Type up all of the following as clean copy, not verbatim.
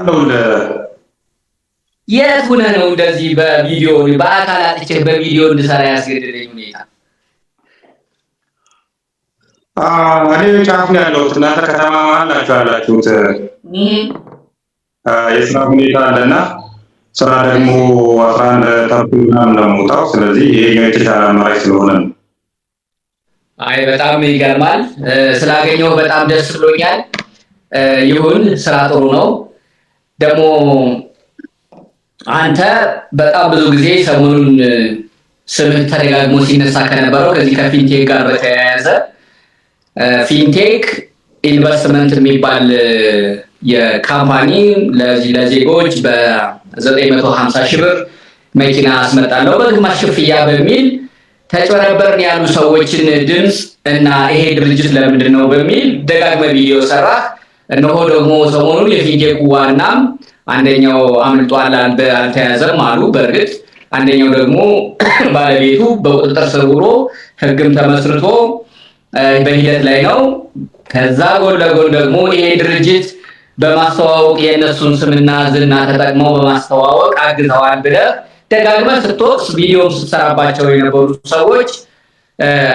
አለው የት ሆነ ነው እንደዚህ በቪዲዮ በአካል አጥቼ በቪዲዮ እንድሰራ ያስገደደኝ ሁኔታ? እኔ ጫፍ ነው ያለሁት፣ እናንተ ከተማ መሀል ናችሁ ያላችሁት። የስራ ሁኔታ አለና ስራ ደግሞ 11 ተኩል ምናምን ነው የምወጣው። ስለዚህ ይሄኛው የተሻለ አማራጭ ስለሆነ ነው። አይ በጣም ይገርማል። ስላገኘው በጣም ደስ ብሎኛል። ይሁን ስራ ጥሩ ነው። ደግሞ አንተ በጣም ብዙ ጊዜ ሰሞኑን ስምህ ተደጋግሞ ሲነሳ ከነበረው ከዚህ ከፊንቴክ ጋር በተያያዘ ፊንቴክ ኢንቨስትመንት የሚባል የካምፓኒ ለዜጎች በ950 ሺህ ብር መኪና አስመጣለሁ በግማሽ ክፍያ በሚል ተጨረበርን ያሉ ሰዎችን ድምፅ እና ይሄ ድርጅት ለምንድን ነው በሚል ደጋግመ ቪዲዮ ሰራህ። እነሆ ደግሞ ሰሞኑን የፊንቴኩ ዋናም አንደኛው አምልጧል አልተያዘም አሉ። በእርግጥ አንደኛው ደግሞ ባለቤቱ በቁጥጥር ስር ውሎ ህግም ተመስርቶ በሂደት ላይ ነው። ከዛ ጎን ለጎን ደግሞ ይሄ ድርጅት በማስተዋወቅ የእነሱን ስምና ዝና ተጠቅመው በማስተዋወቅ አግዘዋል ብለህ ደጋግመህ ስትወቅስ ቪዲዮም ስትሰራባቸው የነበሩ ሰዎች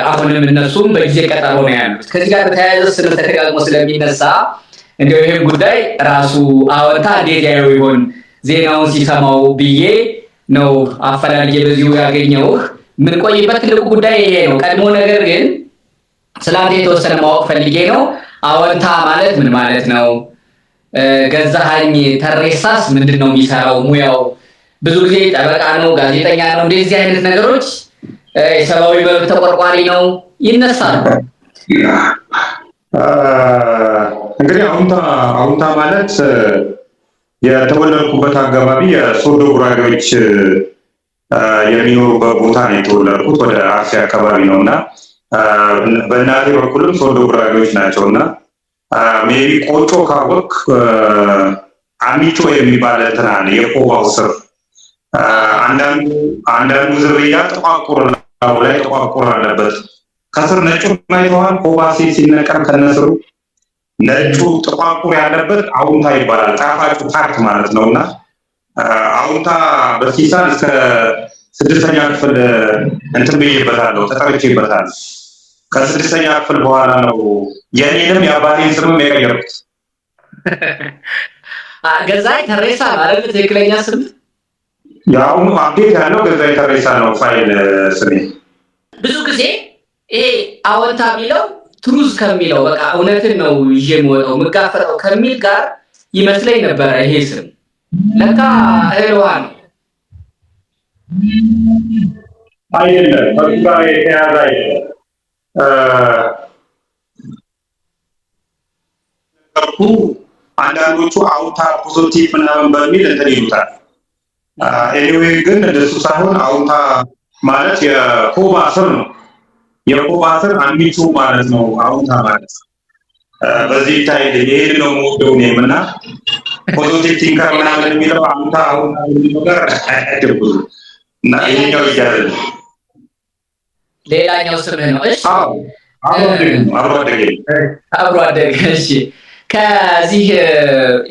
አሁንም እነሱም በጊዜ ቀጠሮ ነው ያሉት። ከዚህ ጋር በተያያዘ ስም ተደጋግሞ ስለሚነሳ እንደው ይሄን ጉዳይ ራሱ አወንታ እንዴት ያየው ይሆን ዜናውን ሲሰማው ብዬ ነው አፈላልጌ በዚሁ ያገኘውህ። ምን ቆይበት ትልቁ ጉዳይ ይሄ ነው። ቀድሞ ነገር ግን ስላንተ የተወሰነ ማወቅ ፈልጌ ነው። አወንታ ማለት ምን ማለት ነው? ገዛኸኝ ተሬሳስ ምንድነው የሚሰራው? ሙያው ብዙ ጊዜ ጠበቃ ነው፣ ጋዜጠኛ ነው፣ እንደዚህ አይነት ነገሮች የሰብአዊ መብት ተቆርቋሪ ነው ይነሳል። እንግዲህ አውንታ ማለት የተወለድኩበት አካባቢ የሶዶ ጉራጌዎች የሚኖሩበት ቦታ ነው የተወለድኩት። ወደ አርሲ አካባቢ ነውና በእናቴ በኩልም ሶዶ ጉራጌዎች ናቸውና ሜቢ ቆጮ ካወቅ አሚቾ የሚባል እንትን አለ የኮባው ስር አንዳንዱ ዝርያ ጥቋቁር ላይ ጥቋቁር አለበት ከስር ነጩ ማይተዋል። ኮባ ሲነቀም ከነስሩ ነጩ ጥቋቁር ያለበት አውንታ ይባላል። ጣፋጩ ፓርት ማለት ነውና አውንታ በሲሳን እስከ 6ኛ ክፍል እንትን ብዬበታለሁ፣ ተጠርቼበታለሁ። ከ6ኛ ክፍል በኋላ ነው የኔንም የአባቴን ስምም የቀየርኩት። ገዛኸኝ ተሬሳ ማለት ትክክለኛ ስም? ያው አፕዴት ያለው ገዛኸኝ ተሬሳ ነው ፋይል ስሜ። ብዙ ጊዜ ይሄ አወንታ የሚለው ትሩዝ ከሚለው በቃ እውነትን ነው ይዤ የምወጣው የምጋፈጠው ከሚል ጋር ይመስለኝ ነበረ ይሄ ስም። ለካ እህልዋ ነው አይደለም። ከዛ የተያዘ አይደለም። አንዳንዶቹ አውታ ፖዚቲቭ ምናምን በሚል እንትን ይሉታል። ኤኒዌይ ግን እንደሱ ሳይሆን አውታ ማለት የኮባ ስር ነው። የኮባ ስር አሚቹ ማለት ነው አውታ ማለት። በዚህ ታይል ይሄ ነው ሞዴው ነው እና ፖዚቲቭ ቲንከር ምናምን የሚለው አውታ የሚለው ጋር አይደለም እና ይሄኛው ይያል ሌላኛው ስምህ ነው። እሺ አብሮ አደግ። እሺ ከዚህ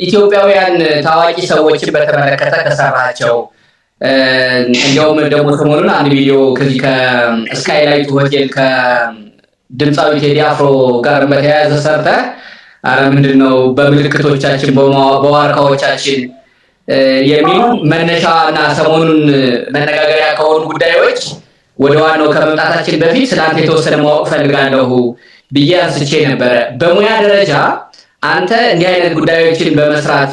ኢትዮጵያውያን ታዋቂ ሰዎችን በተመለከተ ከሰራቸው እንዲያውም ደግሞ ሰሞኑን አንድ ቪዲዮ ከዚህ ከስካይላይት ሆቴል ከድምፃዊ ቴዲ አፍሮ ጋር በተያያዘ ሰርተህ አረ ምንድነው በምልክቶቻችን በዋርካዎቻችን የሚሉ መነሻና ሰሞኑን መነጋገሪያ ከሆኑ ጉዳዮች ወደ ዋናው ከመምጣታችን በፊት ስላንተ የተወሰነ ማወቅ ፈልጋለሁ ብዬ አንስቼ ነበረ። በሙያ ደረጃ አንተ እንዲህ አይነት ጉዳዮችን በመስራት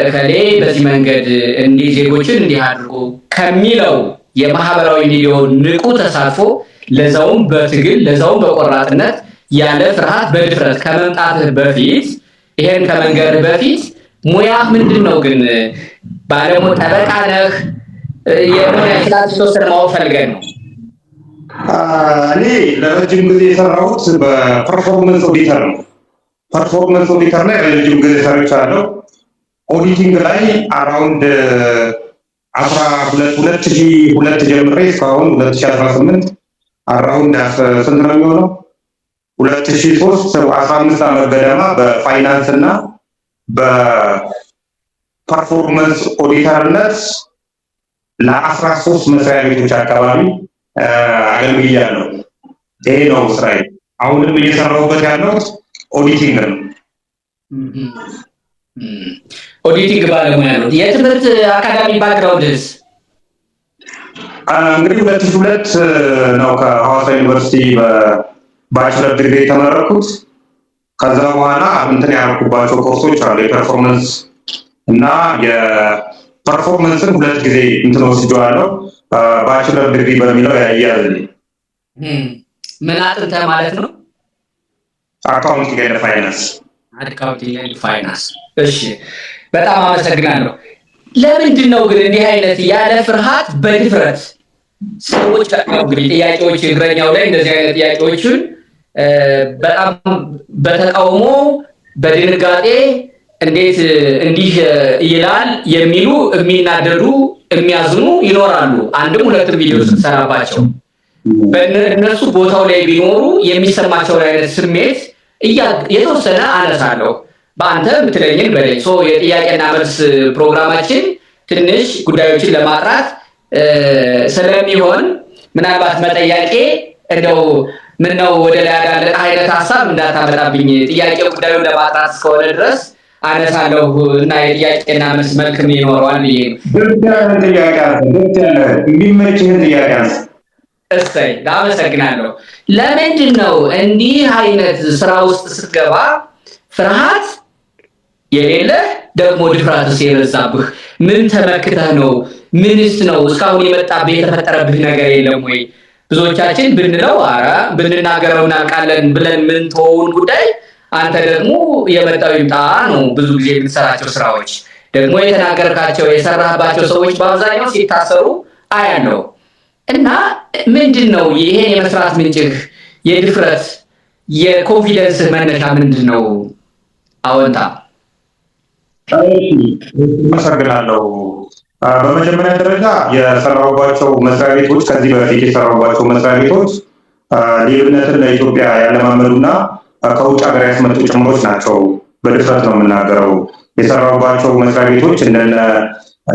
እከሌ በዚህ መንገድ እንዲህ ዜጎችን እንዲህ አድርጎ ከሚለው የማህበራዊ ሚዲያው ንቁ ተሳትፎ ለዛውም በትግል ለዛውም በቆራጥነት ያለ ፍርሃት በድፍረት ከመምጣትህ በፊት ይሄን ከመንገር በፊት ሙያ ምንድነው? ግን ባለሙ ጠበቃ ነህ? የሙያ ስላት ተወሰነ ማወቅ ፈልገን ነው። እኔ ለረጅም ጊዜ የሰራሁት በፐርፎርማንስ ኦዲተር ነው። ፐርፎርማንስ ኦዲተር ላይ ረጅም ጊዜ ሰርቻለሁ። ኦዲቲንግ ላይ አራውንድ 2002 ጀምሬ እስካሁን 2018 አራውንድ ስንት ነው የሚሆነው? 2003 15 ዓመት ገደማ በፋይናንስ እና በፐርፎርመንስ ኦዲተርነት ለ13 መስሪያ ቤቶች አካባቢ አገልግያለሁ። ይሄ ነው ስራዬ። አሁንም እየሰራሁበት ያለው ኦዲቲንግ ነው። ኦዲቲንግ ባለሙያ ነው። የትምህርት አካዳሚ ባክግራውንድስ? እንግዲህ 2002 ነው ከሐዋሳ ዩኒቨርሲቲ በባችለር ዲግሪ የተመረኩት። ከዛ በኋላ እንትን ያልኩባቸው ኮርሶች አሉ። የፐርፎርመንስ እና የፐርፎርመንስን 2 ጊዜ እንትን ወስጄዋለሁ። ባችለር ዲግሪ በሚለው ያያዝልኝ። ምን አጥንተህ ማለት ነው? አካውንቲንግ ኤንድ ፋይናንስ። አካውንቲንግ ኤንድ ፋይናንስ። እሺ፣ በጣም አመሰግናለሁ። ለምንድን ነው ግን እንዲህ አይነት ያለ ፍርሃት በድፍረት ሰዎች እንግዲህ ጥያቄዎች እግረኛው ላይ እንደዚህ አይነት ጥያቄዎችን በጣም በተቃውሞ በድንጋጤ እንዴት እንዲህ ይላል የሚሉ የሚናደዱ የሚያዝኑ ይኖራሉ። አንድም ሁለትም ቪዲዮ ስትሰራባቸው በእነሱ ቦታው ላይ ቢኖሩ የሚሰማቸው አይነት ስሜት የተወሰነ አነሳለሁ። በአንተ ብትለኝን በለኝ። የጥያቄና መልስ ፕሮግራማችን ትንሽ ጉዳዮችን ለማጥራት ስለሚሆን ምናልባት መጠያቄ እንደው ምን ነው ወደ ላይ ያለ አይነት ሀሳብ እንዳታመጣብኝ። ጥያቄ ጉዳዩን ለማጥራት እስከሆነ ድረስ አነሳለሁ እና የጥያቄና መልስ መልክም ይኖረዋል። እሰይ፣ አመሰግናለሁ። ለምንድን ነው እንዲህ አይነት ስራ ውስጥ ስትገባ ፍርሃት የሌለ ደግሞ ድፍረትስ የበዛብህ? ምን ተመክተህ ነው? ምንስ ነው? እስካሁን የመጣብህ የተፈጠረብህ ነገር የለም ወይ? ብዙዎቻችን ብንለው ኧረ ብንናገረው እናውቃለን ብለን ምን ተወውን ጉዳይ አንተ ደግሞ የመጣው ይምጣ ነው። ብዙ ጊዜ የምትሰራቸው ስራዎች ደግሞ የተናገርካቸው የሰራህባቸው ሰዎች በአብዛኛው ሲታሰሩ አያለው እና ምንድን ነው ይሄን የመስራት ምንጭህ? የድፍረት የኮንፊደንስ መነሻ ምንድን ነው? አወንታ አመሰግናለሁ። በመጀመሪያ ደረጃ የሰራሁባቸው መስሪያ ቤቶች ከዚህ በፊት የሰራሁባቸው መስሪያ ቤቶች ሌብነትን ለኢትዮጵያ ያለማመዱና ከውጭ ሀገር ያስመጡ ጭምሮች ናቸው። በድፍረት ነው የምናገረው። የሰራሁባቸው መስሪያ ቤቶች እንደነ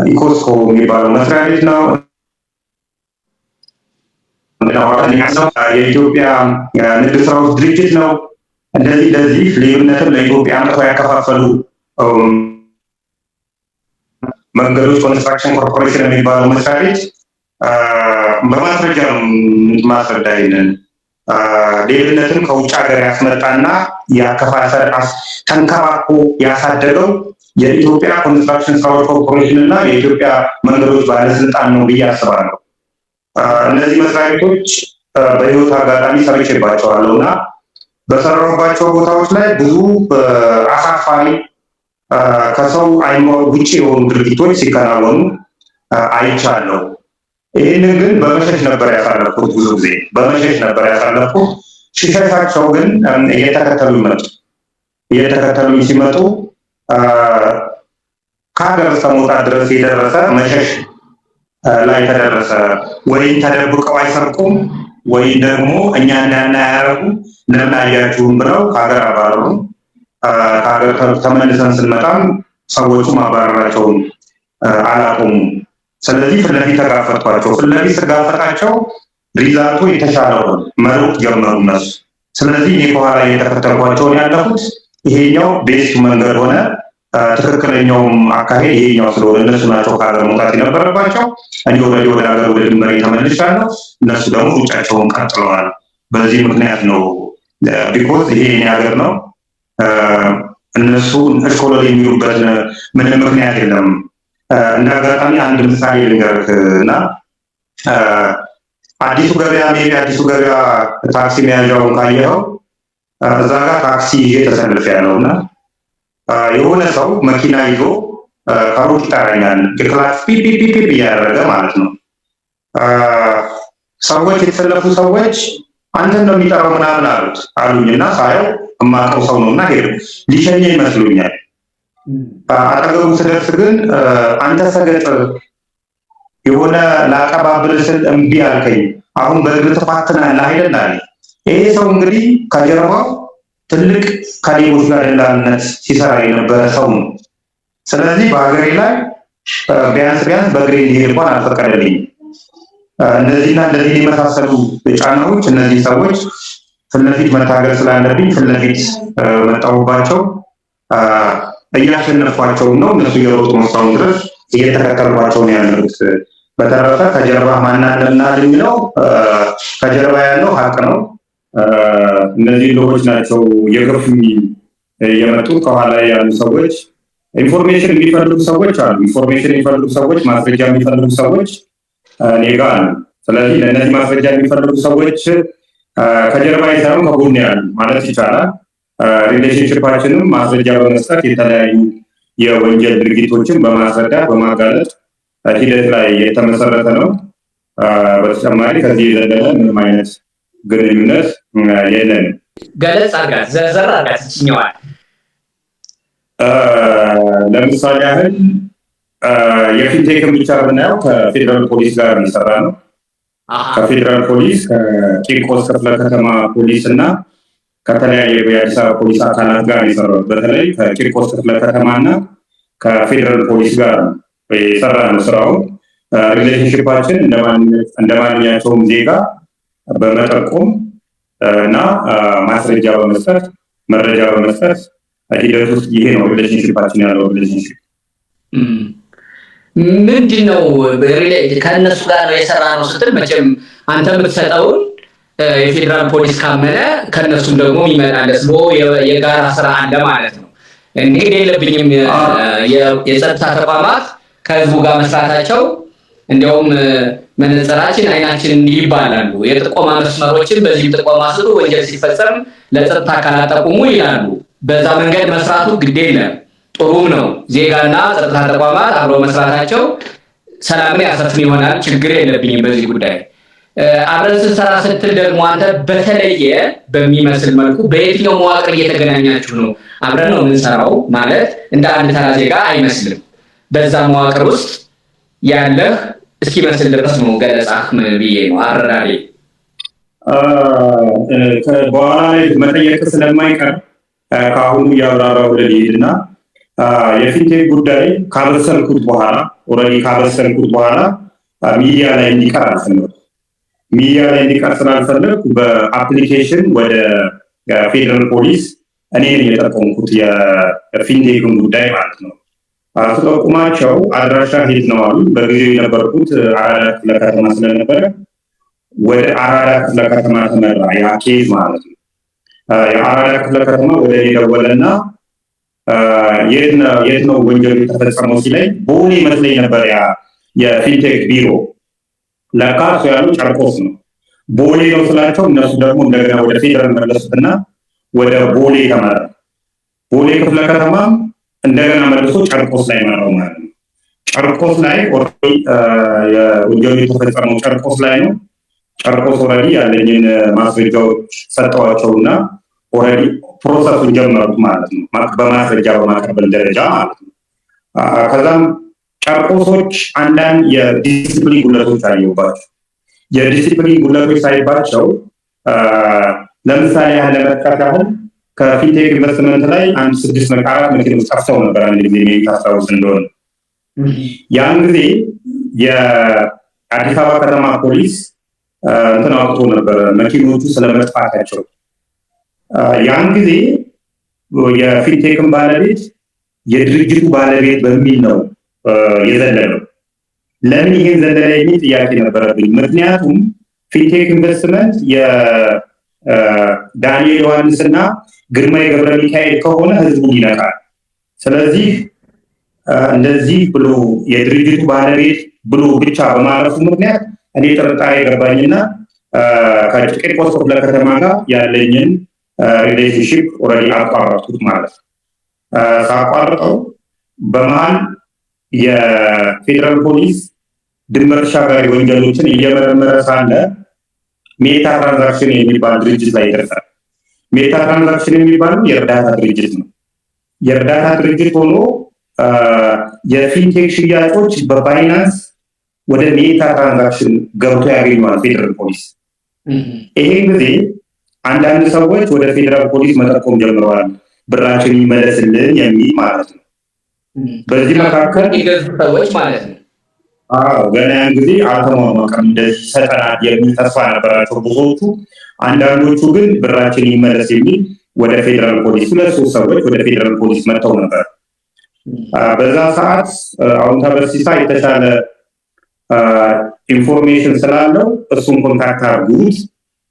ኢኮስኮ የሚባለው መስሪያ ቤት ነው። የኢትዮጵያ ንግድ ስራዎች ድርጅት ነው። እንደዚህ ሌብነትን ለኢትዮጵያ አምጥተው ያከፋፈሉ መንገዶች ኮንስትራክሽን ኮርፖሬሽን የሚባለው መስሪያ ቤት በማስረጃ ማስረዳይልን ሌብነትን ከውጭ ሀገር ያስመጣና ያከፋፈል ተንከባክቦ ያሳደገው የኢትዮጵያ ኮንስትራክሽን ስራዎች ኮርፖሬሽን እና የኢትዮጵያ መንገዶች ባለስልጣን ነው ብዬ አስባለሁ። እነዚህ መስሪያ ቤቶች በህይወት አጋጣሚ ሰርቼባቸዋለሁ እና በሰራሁባቸው ቦታዎች ላይ ብዙ አሳፋሪ ከሰው አይምሮ ውጭ የሆኑ ድርጊቶች ሲከናወኑ አይቻለሁ። ይህንን ግን በመሸሽ ነበር ያሳለፍኩት። ብዙ ጊዜ በመሸሽ ነበር ያሳለፍኩት። ሽሸሻቸው ግን እየተከተሉኝ ሲመጡ ከሀገር እስከ መውጣት ድረስ የደረሰ መሸሽ ላይ ተደረሰ። ወይም ተደብቀው አይሰርቁም ወይም ደግሞ እኛ እንዳናያረጉ ለምን አያችሁም ብለው ከሀገር አባረሩ። ከሀገር ተመልሰን ስንመጣም ሰዎቹ ማባረራቸውን አላቆሙም። ስለዚህ ፊት ለፊት ተጋፈጥኳቸው። ፊት ለፊት ስጋፈጣቸው ሪዛልቱ የተሻለው መሮጥ ጀመሩ እነሱ። ስለዚህ እኔ ከኋላ እየተከተልኳቸውን ያለፉት ይሄኛው ቤስት መንገድ ሆነ። ትክክለኛውም አካሄድ ይሄኛው ስለሆነ እነሱ ናቸው ከሀገር መውጣት የነበረባቸው። እኔ ወደ ሀገር ወደ ድንበሬ ተመልሻለሁ። እነሱ ደግሞ ውጫቸውን ቀጥለዋል። በዚህ ምክንያት ነው ቢኮዝ ይሄ የኔ ሀገር ነው። እነሱ እሽኮሎት የሚሉበት ምንም ምክንያት የለም። እንደ አጋጣሚ አንድ ምሳሌ ልንገርህ እና አዲሱ ገበያ ታክሲ መያዣውን ካየኸው እዛ ጋር ታክሲ ይዤ ተሰልፌያለሁ እና የሆነ ሰው መኪና ይዞ ከሩቅ ይጠራኛል። የክላስ ፒፒፒፒ እያደረገ ማለት ነው። ሰዎች የተሰለፉ ሰዎች አንተን ነው የሚጠራው ምናምን አሉኝና ሳየው የማውቀው ሰው ነው እና ሄዱ። ሊሸኘ ይመስሉኛል። አጠገቡ ስደርስ ግን አንተ ሰገጥ የሆነ ላቀባብል ስል እምቢ አልከኝ፣ አሁን በእግር ትፋትናለህ አይደል አለኝ። ይሄ ሰው እንግዲህ ከጀርባው ትልቅ ከሌቦች ጋር ደላልነት ሲሰራ የነበረ ሰው ነው። ስለዚህ በሀገሬ ላይ ቢያንስ በእግሬ እንዲሄድ እንኳን አልፈቀደልኝም። እነዚህና እንደዚህ የመሳሰሉ ጫናዎች እነዚህ ሰዎች ፊት ለፊት መታገል ስላለብኝ ፊት ለፊት መጣሁባቸው። እያሸነፍኳቸው ነው። እነሱ እየሮጡ ነው እስካሁን ድረስ እየተከተልኳቸው ነው ያሉት። በተረፈ ከጀርባ ማን አለና የሚለው ከጀርባ ያለው ሀቅ ነው። እነዚህ ልጆች ናቸው የገፉኝ የመጡት። ከኋላ ያሉ ሰዎች ኢንፎርሜሽን የሚፈልጉ ሰዎች አሉ። ኢንፎርሜሽን የሚፈልጉ ሰዎች፣ ማስረጃ የሚፈልጉ ሰዎች እኔ ጋር አሉ። ስለዚህ ለእነዚህ ማስረጃ የሚፈልጉ ሰዎች ከጀርባ ሳይሆን ከጎን ያሉ ማለት ይቻላል። ሪሌሽንሽፓችንም ማስረጃ በመስጠት የተለያዩ የወንጀል ድርጊቶችን በማስረዳት በማጋለጥ ሂደት ላይ የተመሰረተ ነው። በተጨማሪ ከዚህ የዘለለ ምንም አይነት ግንኙነት የለንም። ገለጽ አድርጋት፣ ዘርዘር አድርጋት ይችኛዋል። ለምሳሌ ያህል የፊንቴክን ብቻ ብናየው ከፌዴራል ፖሊስ ጋር የሚሰራ ነው። ከፌዴራል ፖሊስ ከቂርቆስ ክፍለ ከተማ ፖሊስ እና ከተለያዩ የአዲስ አበባ ፖሊስ አካላት ጋር የሰራው በተለይ ከቂርቆስ ክፍለ ከተማ እና ከፌዴራል ፖሊስ ጋር የሰራ ነው ስራው። ሪሌሽንሽፓችን እንደ ማንኛቸውም ዜጋ በመጠቆም እና ማስረጃ በመስጠት መረጃ በመስጠት ሂደት ውስጥ ይሄ ነው ሪሌሽንሽፓችን ያለው ሪሌሽንሽፕ። ምንድነው ከእነሱ ጋር የሰራ ነው ስትል መቼም አንተ የምትሰጠውን የፌዴራል ፖሊስ ካመነ ከእነሱም ደግሞ ይመጣለስ የጋራ ስራ አለ ማለት ነው። እንግዲህ የለብኝም የጸጥታ ተቋማት ከህዝቡ ጋር መስራታቸው እንዲያውም መነጽራችን አይናችን እንዲህ ይባላሉ። የጥቆማ መስመሮችን በዚህ ጥቆማ ስሩ፣ ወንጀል ሲፈጸም ለጸጥታ አካላት ጠቁሙ ይላሉ። በዛ መንገድ መስራቱ ግድ የለም ጥሩም ነው። ዜጋና ጸጥታ ተቋማት አብረው መስራታቸው ሰላምን ያሰፍን ይሆናል። ችግር የለብኝም በዚህ ጉዳይ። አብረን ስንሰራ ስትል ደግሞ አንተ በተለየ በሚመስል መልኩ በየትኛው መዋቅር እየተገናኛችሁ ነው? አብረን ነው የምንሰራው ማለት እንደ አንድ ተራ ዜጋ አይመስልም። በዛ መዋቅር ውስጥ ያለህ እስኪመስል ድረስ ነው ገለጻህ ብዬ ነው አረዳዴ። በኋላ ላይ መጠየቅ ስለማይቀር ከአሁኑ እያብራራው ልሄድና የፊንቴክ ጉዳይ ካበሰልኩት በኋላ ሚዲያ ላይ እንዲቀር አልፈለኩም። ሚዲያ ላይ እንዲቀር ስላልፈለኩ በአፕሊኬሽን ወደ ፌዴራል ፖሊስ እኔን የጠቆምኩት የፊንቴክን ጉዳይ ማለት ነው። አስጠቁማቸው አድራሻ ሄድ ነው አሉ። በጊዜው የነበርኩት አራዳ ክፍለ ከተማ ስለነበረ ወደ አራዳ ክፍለ ከተማ ተመራ ያ ኬዝ ማለት ነው። የአራዳ ክፍለ ከተማ ወደ እኔ ደወለና የት ነው ወንጀሉ የተፈጸመው ሲለኝ ቦሌ መስለኝ ነበር ያ የፊንቴክ ቢሮ። ለካ እሱ ያለው ጨርቆስ ነው። ቦሌ ነው ስላቸው እነሱ ደግሞ እንደገና ወደ ፌዴራል መለሱትና ወደ ቦሌ ተመራ። ቦሌ ክፍለ ከተማ እንደገና መልሶ ጨርቆስ ላይ መራው ማለት ነው። ጨርቆስ ላይ ወንጀሉ የተፈጸመው ጨርቆስ ላይ ነው። ጨርቆስ ኦልሬዲ ያለኝን ማስረጃዎች ሰጠዋቸውና ኦልሬዲ ፕሮሰሱን ጀመሩት ማለት ነው። በማስረጃ በማቀበል ደረጃ ማለት ነው። ከዛም ጨርቆሶች አንዳንድ የዲሲፕሊን ጉድለቶች አየሁባቸው። የዲሲፕሊን ጉድለቶች ሳይባቸው ለምሳሌ ያህል ለመጥቀስ ያህል ከፊንቴክ ኢንቨስትመንት ላይ 4 መኪኖች ጠፍተው ነበር። አንድ ጊዜ ታስታውስ እንደሆነ ያን ጊዜ የአዲስ አበባ ከተማ ፖሊስ እንትን አውጥቶ ነበር መኪኖቹ ስለመጥፋታቸው። ያን ጊዜ የፊንቴክን ባለቤት የድርጅቱ ባለቤት በሚል ነው የዘለለው። ለምን ይሄን ዘለለ የሚል ጥያቄ ነበረብኝ። ምክንያቱም ፊንቴክ ኢንቨስትመንት የዳንኤል ዮሐንስና ግርማይ ገብረ ሚካኤል ከሆነ ህዝቡን ይነቃል። ስለዚህ እንደዚህ ብሎ የድርጅቱ ባለቤት ብሎ ብቻ በማለፉ ምክንያት እኔ ጥርጣሬ ገባኝና ከቂርቆስ ክፍለ ከተማ ጋር ያለኝን ሪሌሽንሺፕ ኦልሬዲ አቋረጥኩት ማለት ነው። ሳቋርጠው በመሀል የፌዴራል ፖሊስ ድንበር ተሻጋሪ ወንጀሎችን እየመረመረ ሳለ ሜታ ትራንዛክሽን የሚባል ድርጅት ላይ ይደርሳል። ሜታ ትራንዛክሽን የሚባለው የእርዳታ ድርጅት ነው። የእርዳታ ድርጅት ሆኖ የፊንቴክ ሽያጮች በባይናንስ ወደ ሜታ ትራንዛክሽን ገብቶ ያገኘዋል ፌዴራል ፖሊስ። ይሄን ጊዜ አንዳንድ ሰዎች ወደ ፌዴራል ፖሊስ መጠቆም ጀምረዋል፣ ብራችን ይመለስልን የሚል ማለት ነው። በዚህ መካከል የገዙ ሰዎች ማለት ነው። ገና ያን ጊዜ አልተሟሟቀም፣ እንደዚህ ሰጠናት የሚል ተስፋ ነበራቸው ብዙዎቹ። አንዳንዶቹ ግን ብራችን ይመለስ የሚል ወደ ፌዴራል ፖሊስ 2-3 ሰዎች ወደ ፌዴራል ፖሊስ መጥተው ነበር። በዛ ሰዓት አሁን ተበርሲሳ የተሻለ ኢንፎርሜሽን ስላለው እሱን ኮንታክት አድርጉት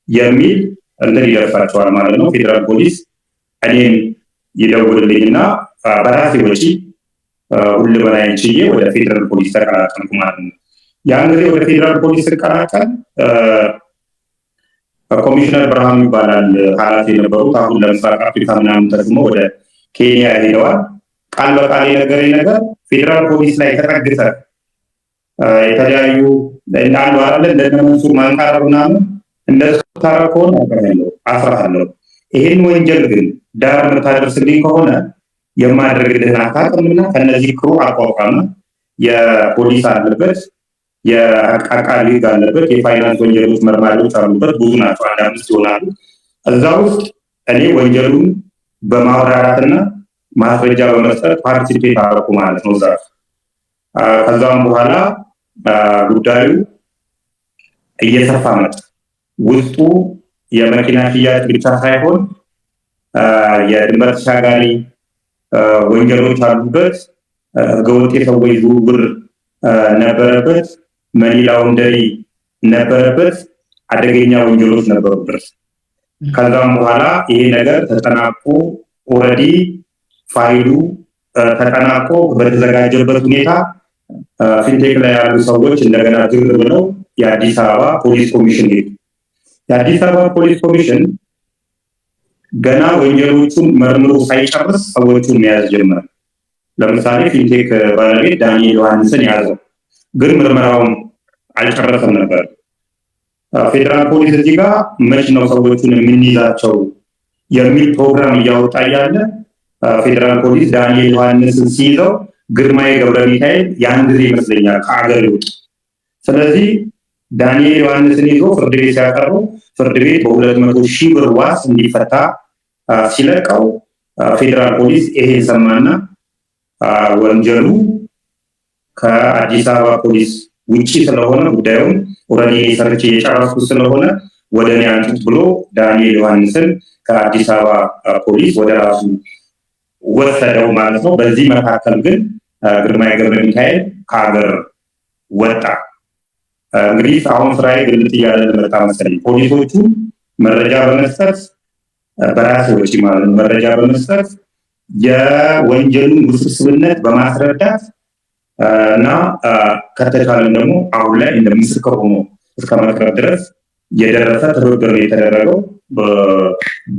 የሚል እንትን ይደርሳቸዋል ማለት ነው። ፌዴራል ፖሊስ እኔም ይደውልልኝና በራሴ ወጪ ሁሉ በላይ ችዬ ወደ ፌዴራል ፖሊስ ተቀላቀልኩ ማለት ነው። ያን ጊዜ ወደ ፌዴራል ፖሊስ ተቀላቀል ኮሚሽነር ብርሃኑ ይባላል ኃላፊ የነበሩት። አሁን ለምስራቅ አፍሪካ ምናምን ተስሞ ወደ ኬንያ ሄደዋል። ቃል በቃል የነገረኝ ነገር ፌዴራል ፖሊስ ላይ ተጠግተ የተለያዩ እንዳሉ አለ እንደነሱ ማንቃረብ ምናምን እንደሱ ታረኮን አቀራለሁ አስራለሁ። ይሄን ወንጀል ግን ዳር የምታደርስልኝ ከሆነ የማድረግልህን አታውቅምና ከነዚህ ክሩ አቋቋመ። የፖሊስ አለበት፣ የአቃቂ ሕግ አለበት፣ የፋይናንስ ወንጀሎች መርማሪዎች አሉበት። ብዙ ናቸው፣ 1-5 ይሆናሉ። እዛ ውስጥ እኔ ወንጀሉን በማብራራትና ማስረጃ በመስጠት ፓርቲሲፔት አደረኩ ማለት ነው። ከዛም በኋላ ጉዳዩ እየሰፋ መጣ። ውስጡ የመኪና ሽያጭ ብቻ ሳይሆን የድንበር ተሻጋሪ ወንጀሎች አሉበት፣ ህገወጥ የሰዎች ዝውውር ነበረበት፣ መኒ ላውንደሪ ነበረበት፣ አደገኛ ወንጀሎች ነበሩበት። ከዛም በኋላ ይሄ ነገር ተጠናቆ ኦልሬዲ ፋይሉ ተጠናቆ በተዘጋጀበት ሁኔታ ፊንቴክ ላይ ያሉ ሰዎች እንደገና ግር ብለው የአዲስ አበባ ፖሊስ ኮሚሽን ሄዱ። የአዲስ አበባ ፖሊስ ኮሚሽን ገና ወንጀሎቹን መርምሮ ሳይጨርስ ሰዎቹን መያዝ ጀመረ። ለምሳሌ ፊንቴክ ባለቤት ዳንኤል ዮሐንስን ያዘው፣ ግን ምርመራውን አልጨረሰም ነበር። ፌዴራል ፖሊስ እዚህ ጋር መች ነው ሰዎቹን የምንይዛቸው የሚል ፕሮግራም እያወጣ ያለ ፌዴራል ፖሊስ ዳንኤል ዮሐንስን ሲይዘው ግርማይ ገብረ ሚካኤል ያን ጊዜ ይመስለኛል ከአገር ይወጡ። ስለዚህ ዳንኤል ዮሐንስን ይዞ ፍርድ ቤት ሲያቀርቡ ፍርድ ቤት በ200,000 ብር ዋስ እንዲፈታ ሲለቀው ፌዴራል ፖሊስ ይሄን ሰማና ወንጀሉ ከአዲስ አበባ ፖሊስ ውጪ ስለሆነ ጉዳዩን ኦልሬዲ ሰርች የጨረስኩ ስለሆነ ወደ እኔ አንጡት ብሎ ዳንኤል ዮሐንስን ከአዲስ አበባ ፖሊስ ወደ ራሱ ወሰደው ማለት ነው። በዚህ መካከል ግን ግርማይ ገብረ ሚካኤል ከሀገር ወጣ። እንግዲህ አሁን ስራዬ ግልጥ እያለ መጣ መሰለኝ። ፖሊሶቹ መረጃ በመስጠት በራሴ ወጪ ማለት ነው መረጃ በመስጠት የወንጀሉን ውስብስብነት በማስረዳት እና ከተቻለም ደግሞ አሁን ላይ እንደ ምስክር ሆኖ እስከ መቅረብ ድረስ የደረሰ ትብብር ነው የተደረገው።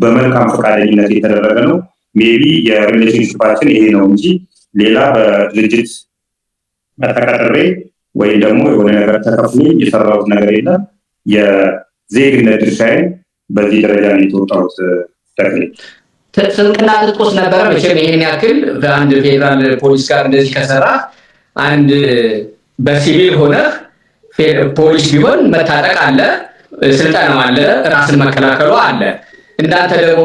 በመልካም ፈቃደኝነት የተደረገ ነው። ሜቢ የሪሌሽንሽፓችን ይሄ ነው እንጂ ሌላ በድርጅት ተቀጥሬ ወይ ደግሞ የሆነ ነገር ተከፍሎ የሰራሁት ነገር የለም። የዜግነት ድርሻዬን በዚህ ደረጃ ነው የተወጣሁት። ተክሌ ስንቅና ትጥቆስ ነበረ መቼም ይሄን ያክል በአንድ ፌዴራል ፖሊስ ጋር እንደዚህ ከሰራ አንድ በሲቪል ሆነ ፖሊስ ቢሆን መታጠቅ አለ፣ ስልጠናው አለ፣ ራስን መከላከሉ አለ። እንዳንተ ደግሞ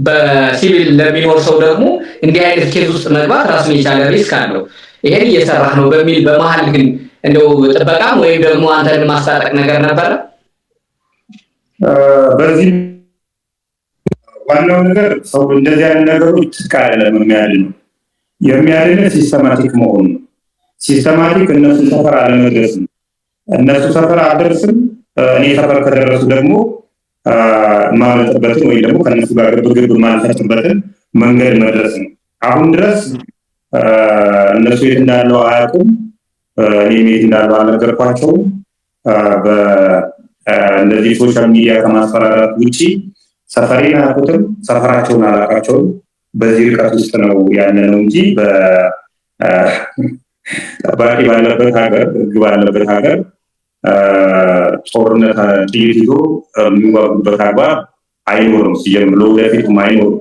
በሲቪል ለሚኖር ሰው ደግሞ እንዲህ አይነት ኬዝ ውስጥ መግባት ራሱን የቻለ ሪስክ አለው። ይሄን እየሰራህ ነው በሚል በመሀል ግን እንደው ጥበቃም ወይም ደግሞ አንተን ማስታጠቅ ነገር ነበረ? በዚህ ዋናው ነገር ሰው እንደዚህ አይነት ነገሮች ትካለለ የሚያድን ሲስተማቲክ መሆኑ ነው። ሲስተማቲክ እነሱ ሰፈር አለመድረስ ነው። እነሱ ሰፈር አልደርስም፣ እኔ ሰፈር ከደረሱ ደግሞ ማለትበትን ወይ ደግሞ ከነሱ ጋር ግብግብ ማለትበትን መንገድ መድረስ ነው። አሁን ድረስ እነሱ የት እንዳለው አያውቁም፣ እኔም የት እንዳለው አልነገርኳቸውም። እንደዚህ ሶሻል ሚዲያ ከማስፈራራት ውጪ ሰፈሬን አያውቁትም፣ ሰፈራቸውን አላውቃቸውም። በዚህ ርቀት ውስጥ ነው ያለ ነው እንጂ ጠባቂ ባለበት ሀገር፣ ህግ ባለበት ሀገር ጦርነት ጥይት ይዞ የሚዋጉበት አግባብ አይኖርም። ሲጀምር ለወደፊቱም አይኖርም።